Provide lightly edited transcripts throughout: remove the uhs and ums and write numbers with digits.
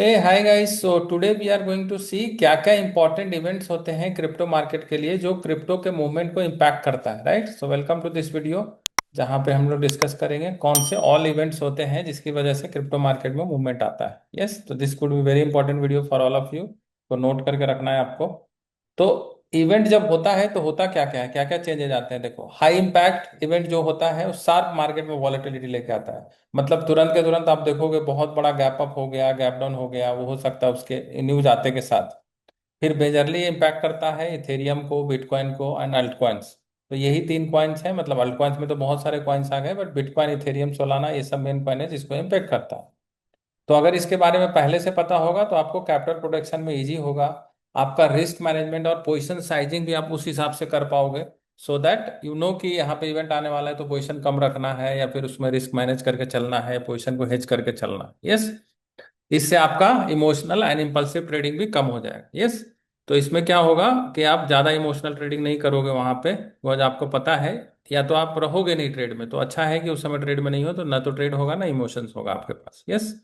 Hey hi guys, so today we are going to see क्या क्या important events होते हैं क्रिप्टो मार्केट के लिए जो क्रिप्टो के मूवमेंट को इम्पैक्ट करता है। Right, so welcome to this video जहां पे हम लोग डिस्कस करेंगे कौन से ऑल इवेंट्स होते हैं जिसकी वजह से क्रिप्टो मार्केट में मूवमेंट आता है। यस, तो this could be very important video for all of you, तो नोट करके रखना है आपको। तो इवेंट जब होता है तो होता क्या क्या है, क्या क्या चेंजेस आते हैं। देखो, हाई इम्पैक्ट इवेंट जो होता है वो शार्प मार्केट में वॉलेटिलिटी लेके आता है। मतलब तुरंत के तुरंत आप देखोगे बहुत बड़ा गैप अप हो गया, गैप डाउन हो गया, वो हो सकता है उसके न्यूज आते के साथ। फिर मेजरली इम्पैक्ट करता है इथेरियम को, बिटकॉइन को एंड अल्ट कॉइन्स। तो यही तीन कॉइन्स हैं, मतलब अल्ट कॉइन्स में तो बहुत सारे कॉइन्स आ गए, बट बिटकॉइन, इथेरियम, सोलाना, ये सब मेन कॉइन है जिसको इम्पैक्ट करता है। तो अगर इसके बारे में पहले से पता होगा तो आपको कैपिटल प्रोटेक्शन में इजी होगा। आपका रिस्क मैनेजमेंट और पोजीशन साइजिंग भी आप उस हिसाब से कर पाओगे, सो दैट यू नो कि यहाँ पे इवेंट आने वाला है तो पोजीशन कम रखना है या फिर उसमें रिस्क मैनेज करके चलना है, पोजीशन को हेज करके चलना है। यस, इससे आपका इमोशनल एंड इम्पल्सिव ट्रेडिंग भी कम हो जाएगा। यस, तो इसमें क्या होगा कि आप ज्यादा इमोशनल ट्रेडिंग नहीं करोगे वहां पे, बिकॉज आपको पता है, या तो आप रहोगे नहीं ट्रेड में, तो अच्छा है कि उस समय ट्रेड में नहीं हो, तो ना तो ट्रेड होगा ना इमोशंस होगा आपके पास। यस,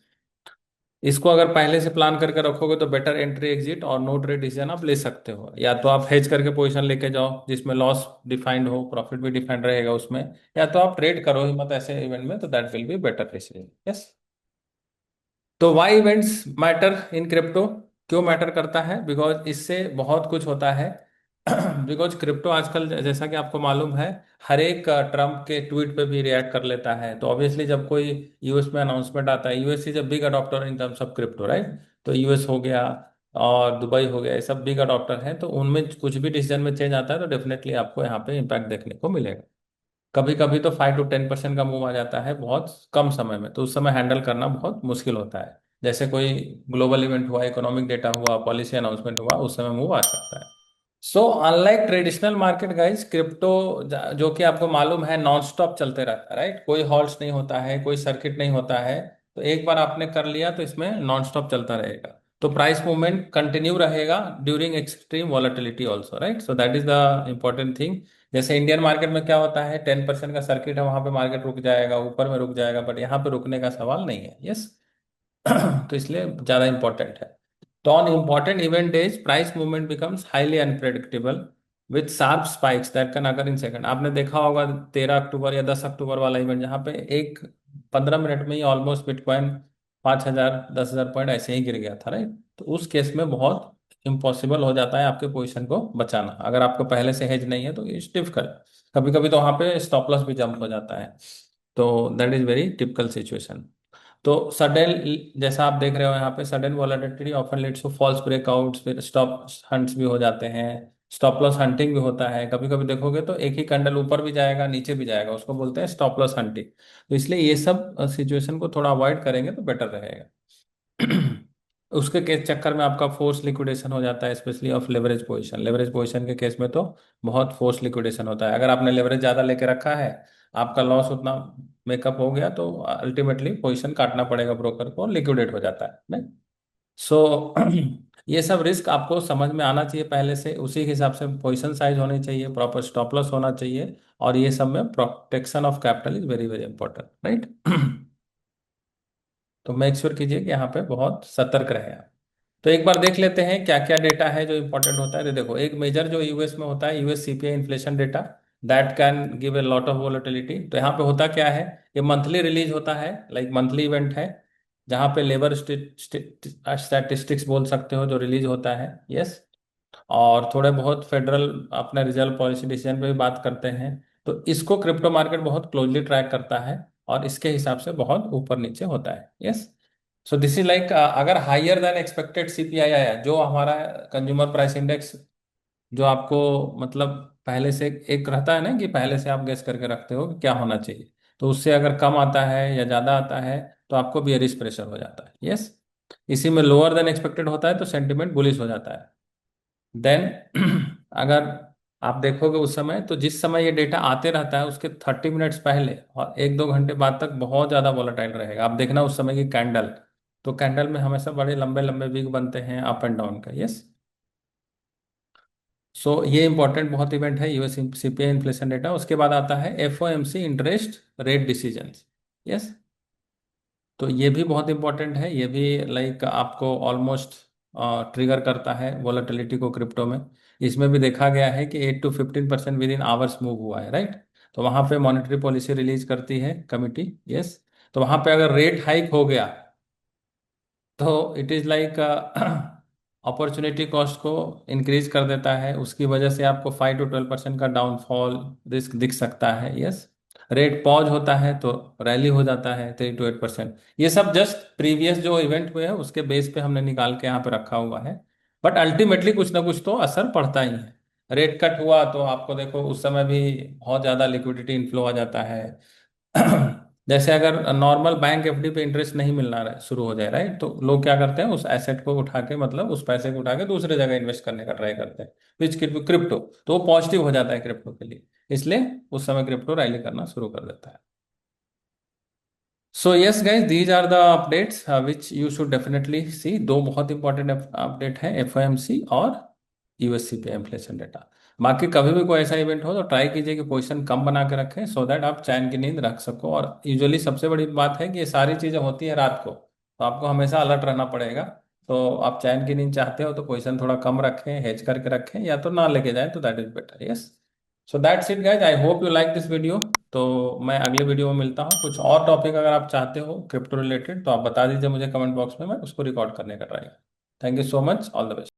इसको अगर पहले से प्लान करके रखोगे तो बेटर एंट्री एग्जिट और नो ट्रेड डिसीजन आप ले सकते हो। या तो आप हेज करके पोजीशन लेके जाओ जिसमें लॉस डिफाइंड हो, प्रॉफिट भी डिफाइंड रहेगा उसमें, या तो आप ट्रेड करो ही मत ऐसे इवेंट में, तो that will be better decision. Yes, तो why events matter in crypto, क्यों मैटर करता है? बिकॉज इससे बहुत कुछ होता है। बिकॉज क्रिप्टो आजकल जैसा कि आपको मालूम है, हर एक ट्रम्प के ट्वीट पे भी रिएक्ट कर लेता है। तो ऑब्वियसली जब कोई यूएस में अनाउंसमेंट आता है, US is a big adopter in terms of crypto, right? तो यूएस हो गया और दुबई हो गया, ये सब बिग अडॉप्टर हैं, तो उनमें कुछ भी डिसीजन में चेंज आता है तो डेफिनेटली आपको यहाँ पे इम्पैक्ट देखने को मिलेगा। कभी कभी तो 5 to 10% का मूव आ जाता है बहुत कम समय में, तो उस समय हैंडल करना बहुत मुश्किल होता है। जैसे कोई ग्लोबल इवेंट हुआ, इकोनॉमिक डेटा हुआ, पॉलिसी अनाउंसमेंट हुआ, उस समय मूव आ सकता है। So unlike traditional market guys, crypto जो कि आपको मालूम है नॉन स्टॉप चलते रहता है, राइट? कोई हॉल्ट नहीं होता है, कोई सर्किट नहीं होता है। तो एक बार आपने कर लिया तो इसमें नॉन स्टॉप चलता रहेगा। तो प्राइस मूवमेंट कंटिन्यू रहेगा during extreme volatility also, right? So that is the important thing. जैसे इंडियन मार्केट में क्या होता है, 10% का सर्किट है, वहां पे मार्केट रुक जाएगा, ऊपर में रुक जाएगा, बट यहाँ पे रुकने का सवाल नहीं है। यस, तो इसलिए ज्यादा इंपॉर्टेंट है। तो on important event days price movement becomes highly unpredictable with sharp spikes that can occur in second. आपने देखा होगा 13 अक्टूबर या 10 अक्टूबर वाला इवेंट, जहाँ पे एक 15 मिनट में ही ऑलमोस्ट बिटकॉइन 5,000 10,000 पॉइंट ऐसे ही गिर गया था, राइट? तो उस केस में बहुत इम्पॉसिबल हो जाता है आपके पोजीशन को बचाना, अगर आपको पहले से हेज नहीं है तो ये स्टिफ कर। कभी कभी तो वहां पे स्टॉप लॉस भी जंप हो जाता है। तो that is very typical situation. तो सडन, जैसा आप देख रहे हो यहाँ पे, sudden volatility often leads to false breakouts, फिर स्टॉप हंट्स भी हो जाते हैं, स्टॉप लॉस हंटिंग भी होता है। कभी कभी देखोगे तो एक ही कैंडल ऊपर भी जाएगा नीचे भी जाएगा, उसको बोलते हैं स्टॉप लॉस हंटिंग। तो इसलिए ये सब सिचुएशन को थोड़ा अवॉइड करेंगे तो बेटर रहेगा। उसके केस चक्कर में आपका फोर्स लिक्विडेशन हो जाता है, specially of leverage position. Leverage position के केस में तो बहुत फोर्स लिक्विडेशन होता है। अगर आपने लेवरेज ज्यादा लेके रखा है, आपका लॉस उतना मेकअप हो गया, तो अल्टीमेटली पोजीशन काटना पड़ेगा ब्रोकर को, लिक्विडेट हो जाता है नहीं। सो ये सब रिस्क आपको समझ में आना चाहिए पहले से, उसी के हिसाब से पोजीशन साइज होनी चाहिए, प्रॉपर स्टॉप लॉस होना चाहिए, और ये सब में protection of capital is very very important, right? तो मेक श्योर कीजिए कि यहाँ पे बहुत सतर्क रहे आप। तो एक बार देख लेते हैं क्या क्या डेटा है जो इंपॉर्टेंट होता है। तो देखो, एक मेजर जो यूएस में होता है, US CPI inflation data, that can give a lot of volatility. तो यहाँ पे होता क्या है, ये मंथली रिलीज होता है, लाइक मंथली इवेंट है, जहाँ पे लेबर स्टैटिस्टिक्स बोल सकते हो जो रिलीज होता है। यस, और थोड़े बहुत फेडरल अपने रिजर्व पॉलिसी डिसीजन पे भी बात करते हैं। तो इसको क्रिप्टो मार्केट बहुत क्लोजली ट्रैक करता है, और इसके हिसाब से बहुत ऊपर नीचे होता है। Yes, so this is like, अगर हायर देन एक्सपेक्टेड सीपीआई आया, जो हमारा कंज्यूमर प्राइस इंडेक्स, जो आपको मतलब पहले से एक रहता है ना कि पहले से आप गेस करके रखते हो कि क्या होना चाहिए, तो उससे अगर कम आता है या ज्यादा आता है तो आपको बियरिश प्रेशर हो जाता है। यस, इसी में लोअर देन एक्सपेक्टेड होता है तो सेंटिमेंट बुलिश हो जाता है। देन अगर आप देखोगे उस समय, तो जिस समय ये डेटा आते रहता है उसके 30 मिनट्स पहले और 1-2 घंटे बाद तक बहुत ज्यादा वोलेटाइल रहेगा। आप देखना उस समय की कैंडल, तो कैंडल में हमेशा बड़े लंबे लंबे वीक बनते हैं अप एंड डाउन का। यस, सो ये इंपॉर्टेंट बहुत इवेंट है, यूएस सीपीआई इन्फ्लेशन डेटा। उसके बाद आता है FOMC interest rate decisions. Yes, तो ये भी बहुत इंपॉर्टेंट है, ये भी लाइक आपको ऑलमोस्ट ट्रिगर करता है वोलेटिलिटी को क्रिप्टो में। इसमें भी देखा गया है कि 8 to 15% with in hours move हुआ है, राइट। तो वहां पे मॉनेटरी पॉलिसी रिलीज करती है कमिटी, यस। तो वहां पे अगर रेट हाइक हो गया तो it is like opportunity cost को इंक्रीज कर देता है, उसकी वजह से आपको 5 to 12% का डाउनफॉल रिस्क दिख सकता है, यस। रेट पॉज होता है तो रैली हो जाता है 3 to 8%। ये सब जस्ट प्रीवियस जो इवेंट हुए हैं उसके बेस पे हमने निकाल के यहाँ पे रखा हुआ है। बट अल्टीमेटली कुछ ना कुछ तो असर पड़ता ही है। रेट कट हुआ तो आपको देखो उस समय भी बहुत ज्यादा लिक्विडिटी इनफ्लो आ जाता है। जैसे अगर नॉर्मल बैंक एफडी पे इंटरेस्ट नहीं मिलना शुरू हो जाए, राइट, तो लोग क्या करते हैं, उस एसेट को उठा के, मतलब उस पैसे को उठा के दूसरे जगह इन्वेस्ट करने का ट्राई करते हैं, विच क्रिप्टो। तो वो पॉजिटिव हो जाता है क्रिप्टो के लिए, इसलिए उस समय क्रिप्टो रैली करना शुरू कर देता है। So yes guys, these are the updates which you should definitely see. दो बहुत इंपॉर्टेंट अपडेट है, एफओएमसी और यूएससी पे इन्फ्लेशन डेटा। बाकी कभी भी कोई ऐसा इवेंट हो तो ट्राई कीजिए कि पोजीशन कम बना के रखें, सो दैट आप चैन की नींद रख सको। और यूजुअली सबसे बड़ी बात है कि ये सारी चीजें होती है रात को, तो आपको हमेशा अलर्ट रहना पड़ेगा। तो आप चैन की नींद चाहते हो तो पोजीशन थोड़ा कम रखें, हेज करके रखें, या तो ना लेके जाएं, तो that is better, yes. So that's it guys, I hope you like this video. तो मैं अगले वीडियो में मिलता हूँ। कुछ और टॉपिक अगर आप चाहते हो क्रिप्टो रिलेटेड तो आप बता दीजिए मुझे कमेंट बॉक्स में, मैं उसको रिकॉर्ड करने का try. Thank you so much, all the best.